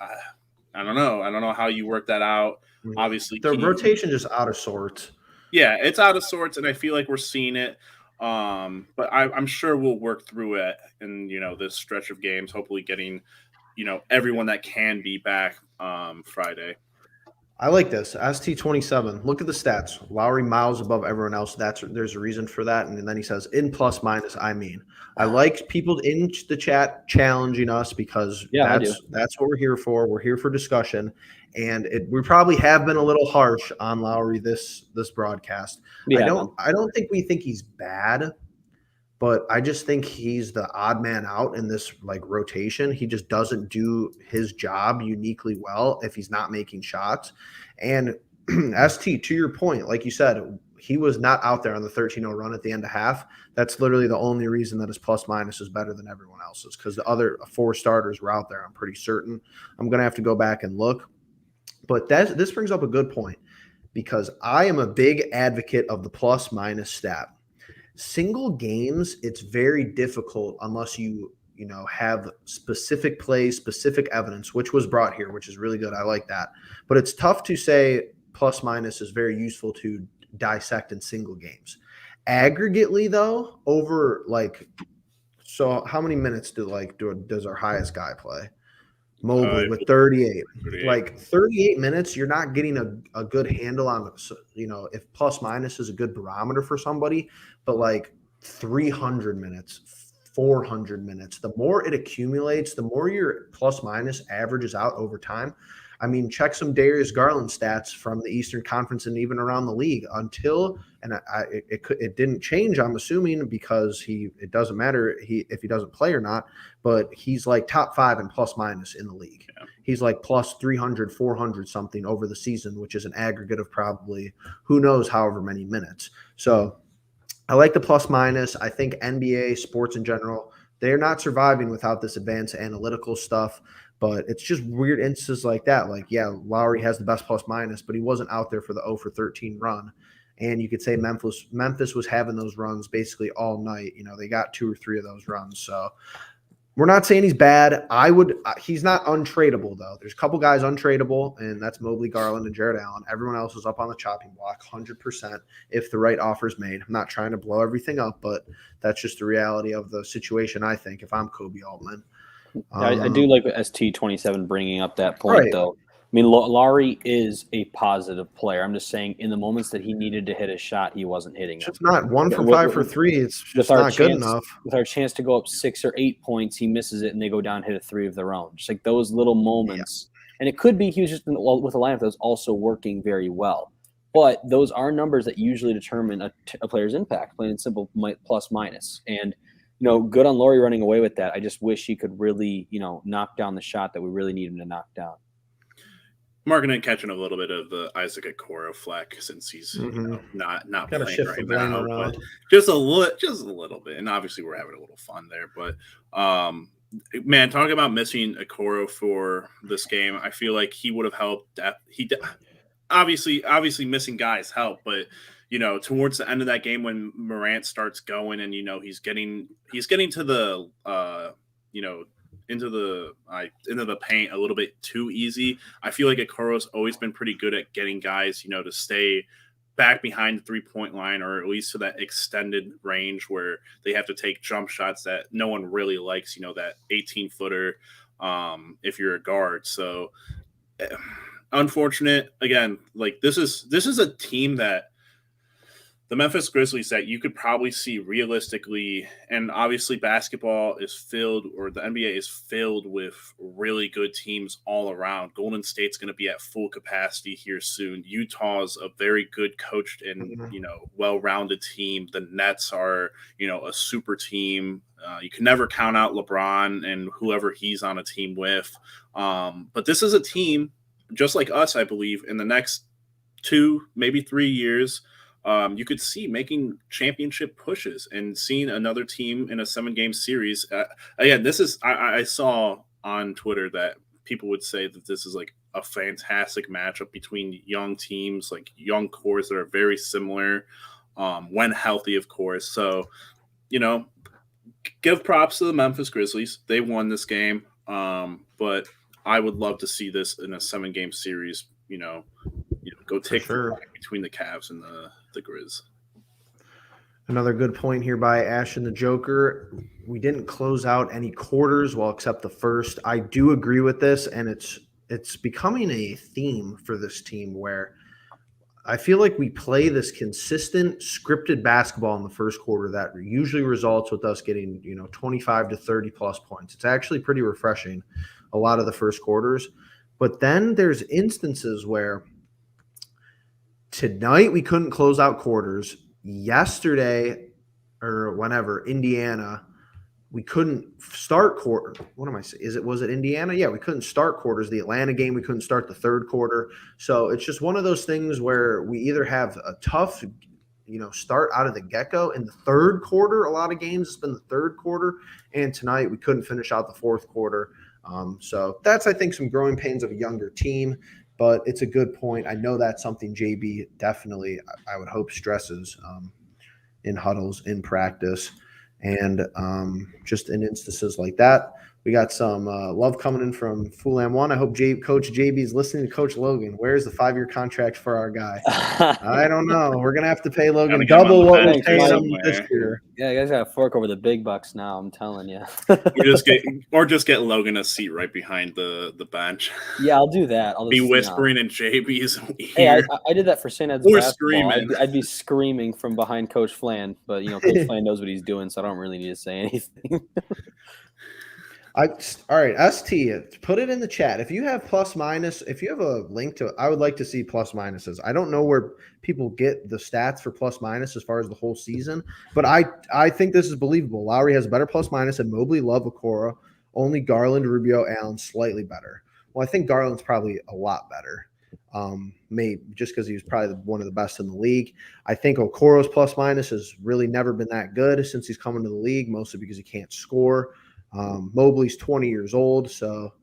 I don't know. I don't know how you work that out. Obviously, the rotation just out of sorts. Yeah, it's out of sorts, and I feel like we're seeing it. But I'm sure we'll work through it in this stretch of games. Hopefully, getting everyone that can be back Friday. I like this. ST27. Look at the stats. Lauri miles above everyone else. There's a reason for that. And then he says, in plus minus, I like people in the chat challenging us because that's what we're here for. We're here for discussion. And we probably have been a little harsh on Lauri this broadcast. I don't think we think he's bad, but I just think he's the odd man out in this rotation. He just doesn't do his job uniquely well if he's not making shots. And ST, to your point, like you said, he was not out there on the 13-0 run at the end of half. That's literally the only reason that his plus minus is better than everyone else's, because the other 4 starters were out there. I'm pretty certain. I'm going to have to go back and look. But this brings up a good point, because I am a big advocate of the plus minus stat. Single games, it's very difficult unless you have specific plays, specific evidence, which was brought here, which is really good. I like that. But it's tough to say plus minus is very useful to dissect in single games. Aggregately, though, over so how many minutes does our highest guy play? Mobley with 38. 38. Like 38 minutes, you're not getting a good handle on, if plus minus is a good barometer for somebody, but like 300 minutes, 400 minutes, the more it accumulates, the more your plus minus averages out over time. I mean, check some Darius Garland stats from the Eastern Conference and even around the league it didn't change, I'm assuming, because it doesn't matter if he doesn't play or not, but he's like top 5 in plus minus in the league. Yeah. He's like plus 300, 400 something over the season, which is an aggregate of probably who knows however many minutes. So I like the plus minus. I think NBA sports in general, they're not surviving without this advanced analytical stuff. But it's just weird instances like that. Like, yeah, Lauri has the best plus minus, but he wasn't out there for the 0 for 13 run. And you could say Memphis was having those runs basically all night. They got 2 or 3 of those runs. So we're not saying he's bad. He's not untradeable, though. There's a couple guys untradeable, and that's Mobley, Garland, and Jared Allen. Everyone else is up on the chopping block 100% if the right offer is made. I'm not trying to blow everything up, but that's just the reality of the situation, I think, if I'm Kobe Altman. I do like ST27 bringing up that point, though. I mean, Lauri is a positive player. I'm just saying, in the moments that he needed to hit a shot, he wasn't hitting it. It's not 1 for 5 for 3. It's just not good enough. With our chance to go up 6 or 8 points, he misses it, and they go down and hit a 3 of their own. Just like those little moments. Yeah. And it could be he was just with a lineup that was also working very well. But those are numbers that usually determine a player's impact, plain and simple, plus minus. And good on Lauri running away with that. I just wish he could really, knock down the shot that we really need him to knock down. Marking and catching a little bit of the Isaac Okoro flack since he's not Gotta playing shift right the now, around. but just a little bit. And obviously we're having a little fun there. But man, talking about missing Okoro for this game, I feel like he would have helped. Obviously missing guys help, but towards the end of that game when Morant starts going and he's getting to the into the paint a little bit too easy. I feel like Okoro's always been pretty good at getting guys to stay back behind the 3-point line, or at least to that extended range where they have to take jump shots that no one really likes. That 18-footer if you're a guard. So unfortunate again. Like this is a team that. The Memphis Grizzlies that you could probably see realistically, and obviously basketball is filled, or the NBA is filled with really good teams all around. Golden State's going to be at full capacity here soon. Utah's a very good coached and, well-rounded team. The Nets are, a super team. You can never count out LeBron and whoever he's on a team with. But this is a team, just like us, I believe, in the next 2, maybe 3 years, you could see making championship pushes and seeing another team in a 7-game series. Again, I saw on Twitter that people would say that this is like a fantastic matchup between young teams, like young cores that are very similar when healthy, of course. So, give props to the Memphis Grizzlies. They won this game, but I would love to see this in a 7-game series, go take the fight between the Cavs and the Grizz. Another good point here by Ash and the Joker. We didn't close out any quarters, except the first. I do agree with this, and it's becoming a theme for this team where I feel like we play this consistent scripted basketball in the first quarter that usually results with us getting 25 to 30 plus points. It's actually pretty refreshing, a lot of the first quarters. But then there's instances where tonight we couldn't close out quarters. Yesterday, or whenever, Indiana, we couldn't start quarter. What am I saying? Was it Indiana? Yeah, we couldn't start quarters. The Atlanta game, we couldn't start the third quarter. So it's just one of those things where we either have a tough, start out of the get-go in the third quarter. A lot of games it's been the third quarter, and tonight we couldn't finish out the fourth quarter. So that's, I think, some growing pains of a younger team. But it's a good point. I know that's something JB definitely, I would hope, stresses in huddles, in practice, and just in instances like that. We got some love coming in from Fulam One. I hope Coach JB is listening to Coach Logan. Where's the 5-year contract for our guy? I don't know. We're gonna have to pay Logan double what we're paying him this year. Yeah, you guys got to fork over the big bucks now. I'm telling you. or just get Logan a seat right behind the bench. Yeah, I'll do that. I'll be whispering in JB's ear. Hey, I did that for St. Ed's or basketball. screaming. I'd be screaming from behind Coach Flan, but Coach Flan knows what he's doing, so I don't really need to say anything. All right, ST, put it in the chat. If you have plus minus, if you have a link to it, I would like to see plus minuses. I don't know where people get the stats for plus minus as far as the whole season, but I think this is believable. Lauri has a better plus minus than Mobley, Love, Okoro. Only Garland, Rubio, Allen slightly better. Well, I think Garland's probably a lot better. Maybe just because he was probably one of the best in the league. I think Okoro's plus minus has really never been that good since he's come into the league, mostly because he can't score. Mobley's 20 years old, so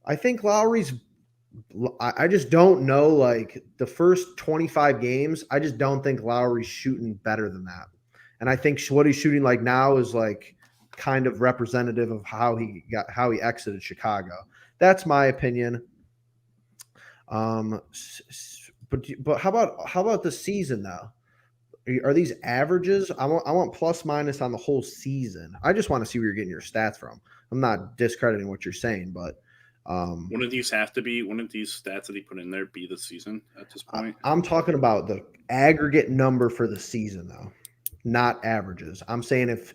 I think Lauri's – I just don't know, like, the first 25 games, I just don't think Lauri's shooting better than that. And I think what he's shooting like now is, like, kind of representative of how he exited Chicago. That's my opinion. But how about the season, though? Are these averages? I want plus minus on the whole season. I just want to see where you're getting your stats from. I'm not discrediting what you're saying, but one of these have to be one of these stats that he put in there be the season at this point. I'm talking about the aggregate number for the season, though, not averages. I'm saying if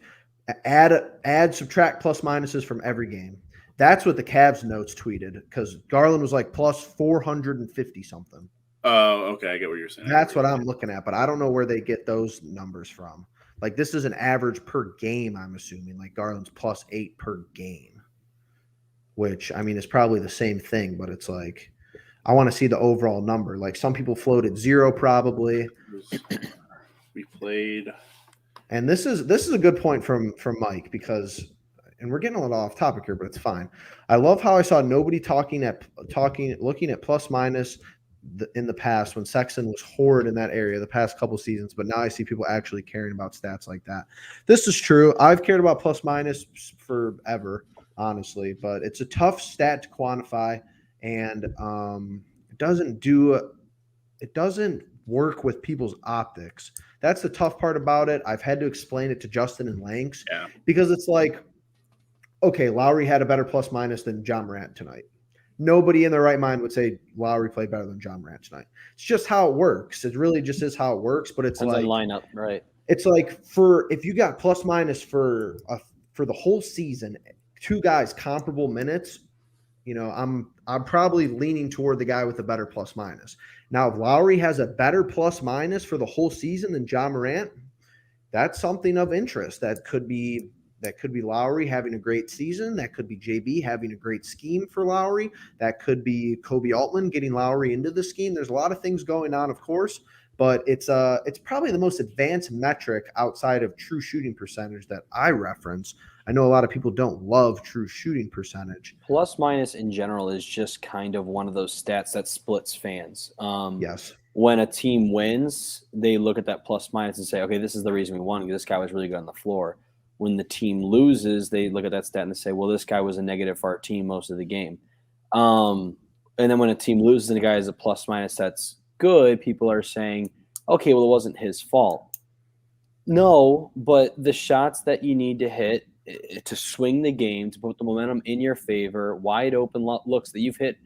add subtract plus minuses from every game. That's what the Cavs notes tweeted because Garland was like plus 450 something. Oh, okay. I get what you're saying. That's what I'm looking at, but I don't know where they get those numbers from. Like, this is an average per game, I'm assuming. Like, Garland's plus 8 per game, which, I mean, is probably the same thing, but it's like, I want to see the overall number. Like, some people floated 0 probably. We played. And this is a good point from Mike because – and we're getting a little off topic here, but it's fine. I love how I saw nobody looking at plus minus – in the past when Sexton was horrid in that area the past couple seasons, but now I see people actually caring about stats like that. This is true. I've cared about plus minus forever, honestly, but it's a tough stat to quantify, and it doesn't work with people's optics. That's the tough part about it. I've had to explain it to Justin and Lanks because it's like, okay, Lauri had a better plus minus than John Morant tonight. Nobody in their right mind would say Lauri played better than John Morant tonight. It's just how it works. It really just is how it works. But it's like lineup, right? It's like if you got plus minus for the whole season, 2 guys comparable minutes. I'm probably leaning toward the guy with a better plus minus. Now, if Lauri has a better plus minus for the whole season than John Morant, that's something of interest. That could be Lauri having a great season. That could be JB having a great scheme for Lauri. That could be Kobe Altman getting Lauri into the scheme. There's a lot of things going on, of course, but it's probably the most advanced metric outside of true shooting percentage that I reference. I know a lot of people don't love true shooting percentage. Plus minus in general is just kind of one of those stats that splits fans. Yes. When a team wins, they look at that plus minus and say, okay, this is the reason we won. This guy was really good on the floor. When the team loses, they look at that stat and they say, well, this guy was a negative for our team most of the game. And then when a team loses and the guy has a plus minus that's good, people are saying, okay, well, it wasn't his fault. No, but the shots that you need to hit to swing the game, to put the momentum in your favor, wide open looks that you've hit,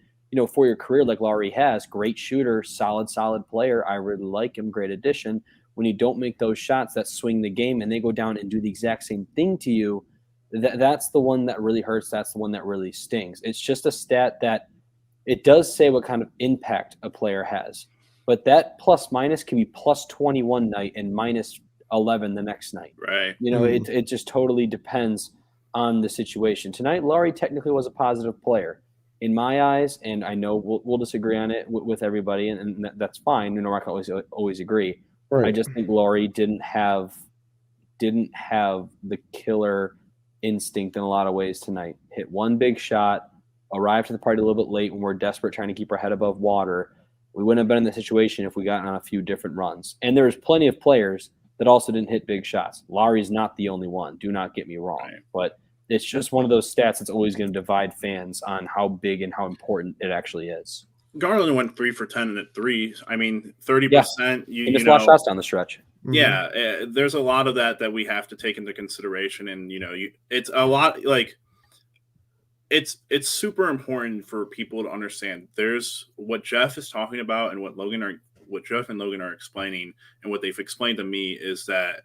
for your career like Lauri has, great shooter, solid player. I really like him, great addition. When you don't make those shots that swing the game and they go down and do the exact same thing to you, that's the one that really hurts. That's the one that really stings. It's just a stat that it does say what kind of impact a player has. But that plus minus can be plus 21 night and minus 11 the next night. Right. It just totally depends on the situation. Tonight, Lauri technically was a positive player in my eyes, and I know we'll disagree on it with everybody, and that's fine. I can always agree. Right. I just think Lauri didn't have the killer instinct in a lot of ways tonight. Hit one big shot, arrived to the party a little bit late when we're desperate trying to keep our head above water. We wouldn't have been in the situation if we got on a few different runs. And there's plenty of players that also didn't hit big shots. Lauri's not the only one. Do not get me wrong. Right. But it's just one of those stats that's always going to divide fans on how big and how important it actually is. Garland went 3 for 10 at 3. I mean, 30%. He missed a lot of shots down the stretch. Yeah, there's a lot of that we have to take into consideration, and it's a lot like it's super important for people to understand. There's what Jeff is talking about, and what Jeff and Logan are explaining, and what they've explained to me is that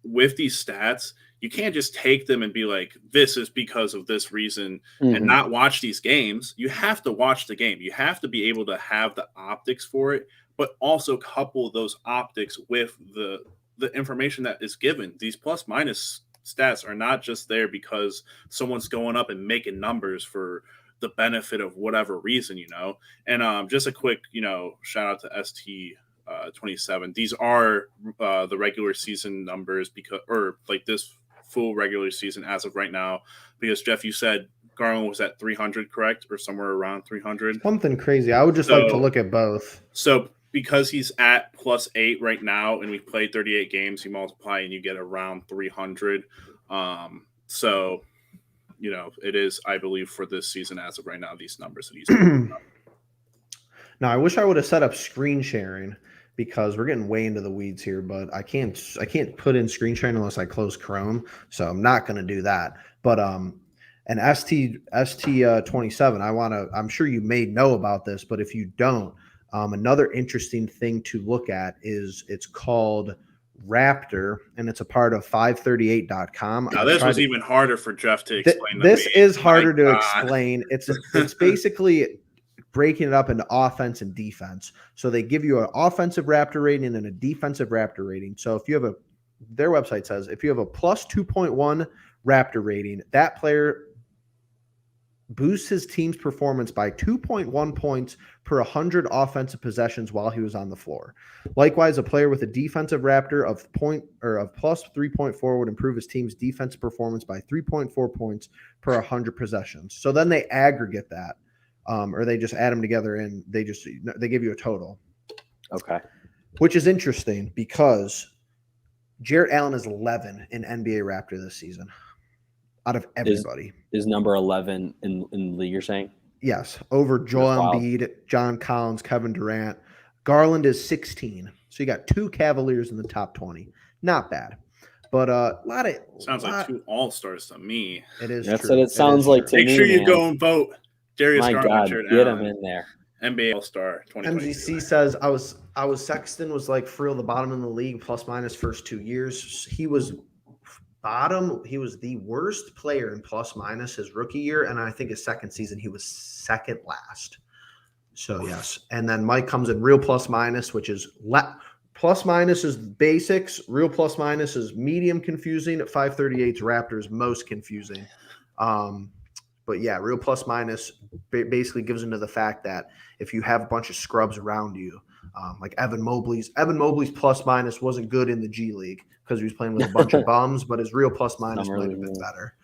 with these stats, you can't just take them and be like, this is because of this reason and not watch these games. You have to watch the game. You have to be able to have the optics for it, but also couple those optics with the information that is given. These plus minus stats are not just there because someone's going up and making numbers for the benefit of whatever reason, And just a quick, shout out to ST 27. These are the regular season numbers this full regular season as of right now, because Jeff, you said Garland was at 300, correct? Or somewhere around 300. Something crazy. I would just like to look at both. So because he's at +8 right now, and we played 38 games, you multiply and you get around 300. So, it is, I believe, for this season as of right now, these numbers that he's putting up. Now, I wish I would have set up screen sharing, because we're getting way into the weeds here, but I can't put in screen sharing unless I close Chrome. So I'm not going to do that. But and ST 27, I'm sure you may know about this, but if you don't, another interesting thing to look at is it's called Raptor, and it's a part of 538.com. Now this was even harder for Jeff to explain. This is harder to explain. It's basically breaking it up into offense and defense. So they give you an offensive Raptor rating and a defensive Raptor rating. So if you have their website says if you have a plus 2.1 Raptor rating, that player boosts his team's performance by 2.1 points per 100 offensive possessions while he was on the floor. Likewise, a player with a defensive Raptor of plus 3.4 would improve his team's defensive performance by 3.4 points per 100 possessions. So then they aggregate that. Or they just add them together and they give you a total. Okay. Which is interesting because Jarrett Allen is 11 in NBA Raptor this season out of everybody. Is number 11 in the league, you're saying? Yes. Over Joel Embiid, John Collins, Kevin Durant. Garland is 16. So you got 2 Cavaliers in the top 20. Not bad. But sounds like 2 all-stars to me. It is That's true. what it sounds like to me. Make sure you go and vote. Darius My Garland, God, get him in there. NBA All-Star 2022. MGC says I was Sexton was like for real the bottom in the league plus minus first 2 years. He was bottom. He was the worst player in plus minus his rookie year, and I think his second season he was second last. So yes, and then Mike comes in real plus minus, which is plus minus is basics. Real plus minus is medium confusing. At 538's Raptors most confusing. But yeah, real plus minus basically gives into the fact that if you have a bunch of scrubs around you, like Evan Mobley's plus minus wasn't good in the G League because he was playing with a bunch of bums, but his real plus minus might have been better.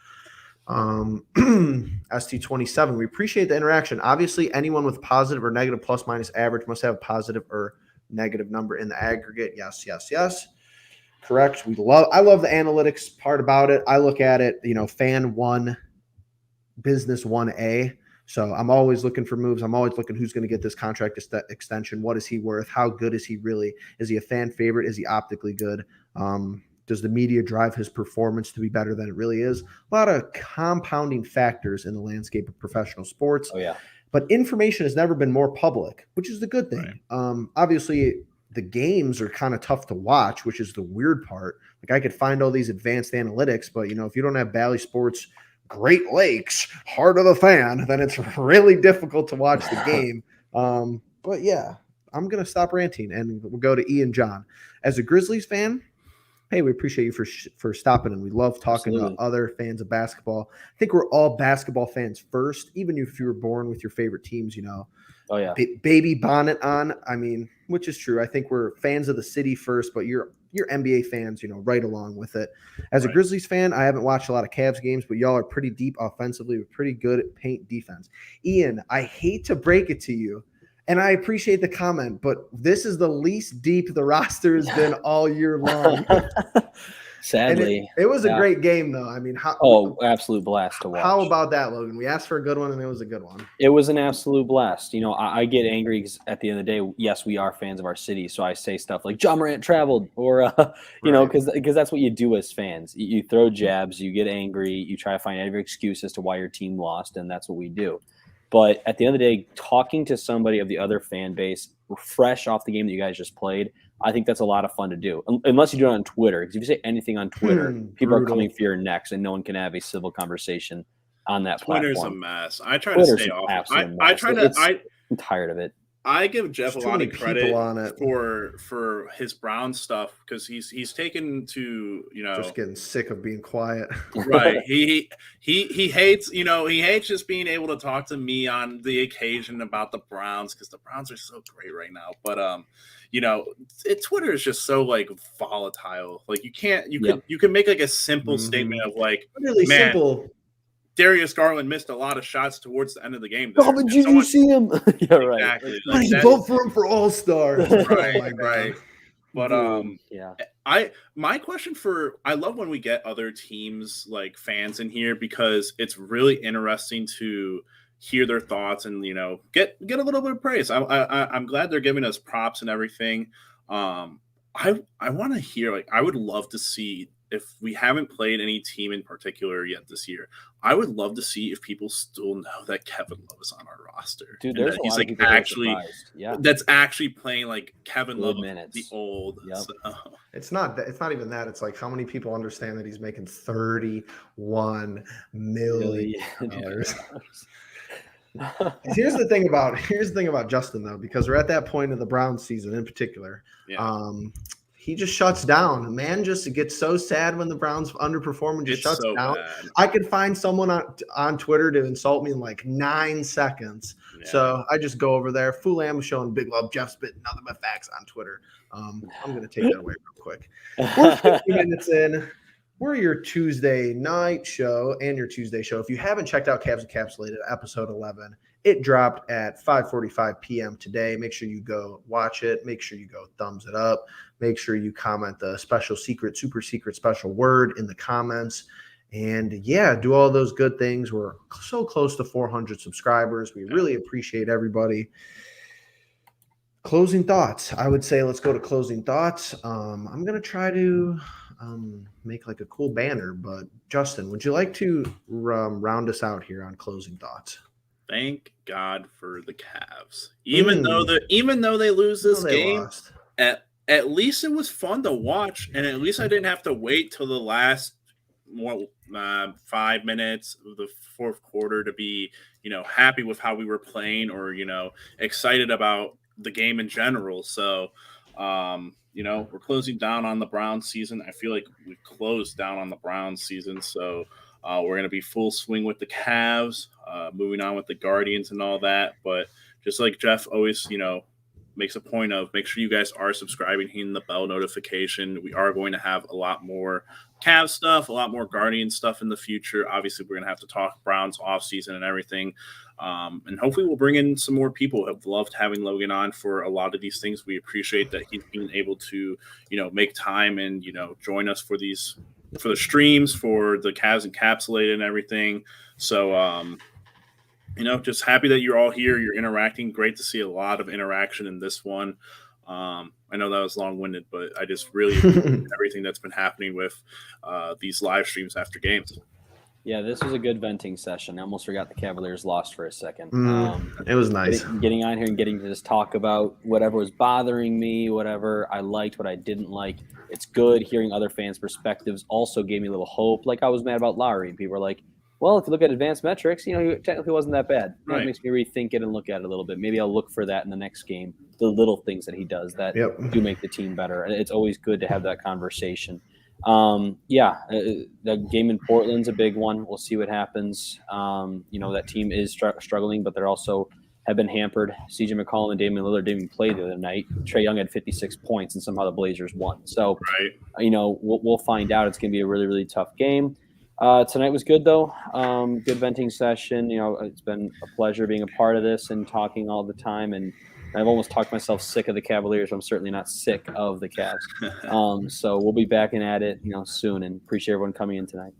ST27, we appreciate the interaction. Obviously, anyone with positive or negative plus minus average must have a positive or negative number in the aggregate. Yes. Correct. I love the analytics part about it. I look at it, fan 1. Business 1A. So I'm always looking for moves. I'm always looking who's going to get this contract extension. What is he worth? How good is he really? Is he a fan favorite? Is he optically good? Does the media drive his performance to be better than it really is? A lot of compounding factors in the landscape of professional sports. Oh, yeah. But information has never been more public, which is the good thing. Right. Obviously, the games are kind of tough to watch, which is the weird part. Like I could find all these advanced analytics, but if you don't have Bally Sports Great Lakes, heart of the fan, then it's really difficult to watch the game. But yeah, I'm going to stop ranting and we'll go to Ian John. As a Grizzlies fan, hey, we appreciate you for stopping, and we love talking to other fans of basketball. I think we're all basketball fans first, even if you were born with your favorite teams, Oh, yeah. Baby bonnet on, which is true. I think we're fans of the city first, but you're NBA fans, right along with it. As a Grizzlies fan, I haven't watched a lot of Cavs games, but y'all are pretty deep offensively with pretty good paint defense. Ian, I hate to break it to you, and I appreciate the comment, but this is the least deep the roster has been all year long. Sadly. It was a great game, though. I mean, absolute blast to watch. How about that, Logan? We asked for a good one, and it was a good one. It was an absolute blast. You know, I get angry because at the end of the day, yes, we are fans of our city. So I say stuff like John Morant traveled or, you know, because that's what you do as fans. You throw jabs, you get angry, you try to find every excuse as to why your team lost, and that's what we do. But at the end of the day, talking to somebody of the other fan base, fresh off the game that you guys just played, I think that's a lot of fun to do. Unless you do it on Twitter. Because if you say anything on Twitter, people are coming for your necks and no one can have a civil conversation on that Twitter's platform. a mess. I try to stay off. I'm tired of it. I give Jeff a lot of credit for his Brown stuff because he's taken to, you know, just getting sick of being quiet. Right. He hates, you know, he hates just being able to talk to me on the occasion about the Browns because the Browns are so great right now. But you know, Twitter is just so like volatile. Like you can make like a simple statement of like, really simple. Darius Garland missed a lot of shots towards the end of the game. Oh, but did you see him? Yeah, right. Exactly. Like, vote for him for All-Star. Right. But my question I love when we get other teams like fans in here because it's really interesting to hear their thoughts and, you know, get a little bit of praise. I'm glad they're giving us props and everything. I want to hear, like, I would love to see, if we haven't played any team in particular yet this year, I would love to see if people still know that Kevin Love is on our roster. Dude, there's he's like actually that's actually playing like Kevin Love the old. Yep. So. It's not even that. It's like how many people understand that he's making $31 million. Here's the thing about Justin though, because we're at that point of the Browns season in particular. Yeah. He just shuts down. Man just gets so sad when the Browns underperform and just shuts down. Bad. I could find someone on Twitter to insult me in like 9 seconds. Yeah. So I just go over there. Fulam showing big love. Jeff spitting nothing but facts on Twitter. I'm going to take that away real quick. We're 50 minutes in. We're your Tuesday night show and your Tuesday show. If you haven't checked out Cavs Encapsulated episode 11, it dropped at 5:45 p.m. today. Make sure you go watch it. Make sure you go thumbs it up. Make sure you comment the special secret, super secret, special word in the comments. And yeah, do all those good things. We're so close to 400 subscribers. We really appreciate everybody. Closing thoughts. I would say let's go to closing thoughts. I'm going to try to make like a cool banner, but Justin, would you like to round us out here on closing thoughts? Thank God for the Cavs. Even though they lose this game, at least it was fun to watch, and at least I didn't have to wait till the last 5 minutes of the fourth quarter to be, you know, happy with how we were playing or, you know, excited about the game in general. So, you know, we're closing down on the Browns season. I feel like we closed down on the Browns season, so we're going to be full swing with the Cavs, moving on with the Guardians and all that. But just like Jeff always, you know, makes a point of, make sure you guys are subscribing, hitting the bell notification. We are going to have a lot more Cavs stuff, a lot more Guardian stuff in the future. Obviously, we're going to have to talk Browns offseason and everything. And hopefully we'll bring in some more people. I've loved having Logan on for a lot of these things. We appreciate that he's been able to, you know, make time and, you know, join us for the streams, for the Cavs Encapsulated and everything. So, you know, just happy that you're all here. You're interacting. Great to see a lot of interaction in this one. I know that was long-winded, but I just really appreciate everything that's been happening with these live streams after games. Yeah, this was a good venting session. I almost forgot the Cavaliers lost for a second. It was nice. Getting on here and getting to just talk about whatever was bothering me, whatever I liked, what I didn't like. It's good hearing other fans' perspectives. Also gave me a little hope. Like I was mad about Lauri, and people were like, well, if you look at advanced metrics, you know, he technically wasn't that bad. Right. That makes me rethink it and look at it a little bit. Maybe I'll look for that in the next game, the little things that he does that do make the team better. And it's always good to have that conversation. The game in Portland's a big one. We'll see what happens. You know, that team is struggling, but they're also have been hampered. CJ McCollum and Damian Lillard didn't even play the other night. Trae Young had 56 points, and somehow the Blazers won. So, you know, we'll find out. It's going to be a really, really tough game. Tonight was good, though. Good venting session. You know, it's been a pleasure being a part of this and talking all the time. And I've almost talked myself sick of the Cavaliers. I'm certainly not sick of the Cavs. So we'll be back at it, soon, and appreciate everyone coming in tonight.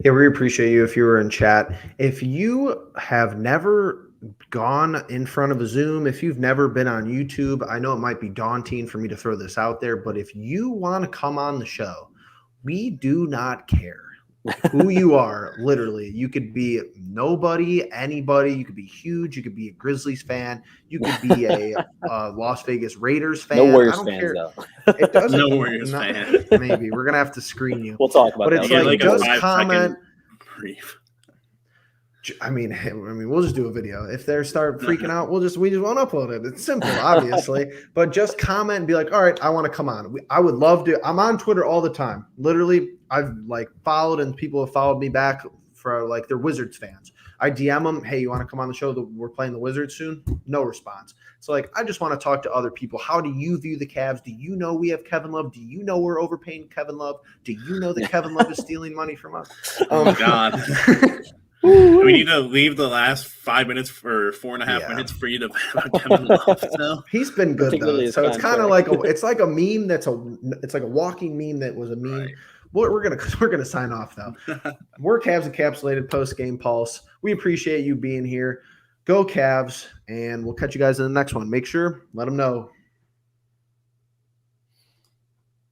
Yeah, we appreciate you if you were in chat. If you have never gone in front of a Zoom, if you've never been on YouTube, I know it might be daunting for me to throw this out there, but if you want to come on the show, we do not care who you are. Literally, you could be nobody, anybody. You could be huge. You could be a Grizzlies fan. You could be a Las Vegas Raiders fan. No Warriors fans, though. It doesn't. No Warriors fan. Maybe we're gonna have to screen you. We'll talk about but that. But it's just comment. Brief. I mean, we'll just do a video. If they start freaking out, we just won't upload it. It's simple, obviously. But just comment and be like, all right, I want to come on. I would love to. I'm on Twitter all the time. Literally, I've followed and people have followed me back for they're Wizards fans. I DM them, hey, you want to come on the show? We're playing the Wizards soon. No response. So I just want to talk to other people. How do you view the Cavs? Do you know we have Kevin Love? Do you know we're overpaying Kevin Love? Do you know that Kevin Love is stealing money from us? Oh my God. We need to leave the last 5 minutes or 4.5 minutes for you to Kevin Love. So. He's been good though. So it's kind of it's like a meme it's like a walking meme that was a meme. Right. We're gonna sign off though. We're Cavs Encapsulated post game pulse. We appreciate you being here. Go Cavs, and we'll catch you guys in the next one. Make sure let them know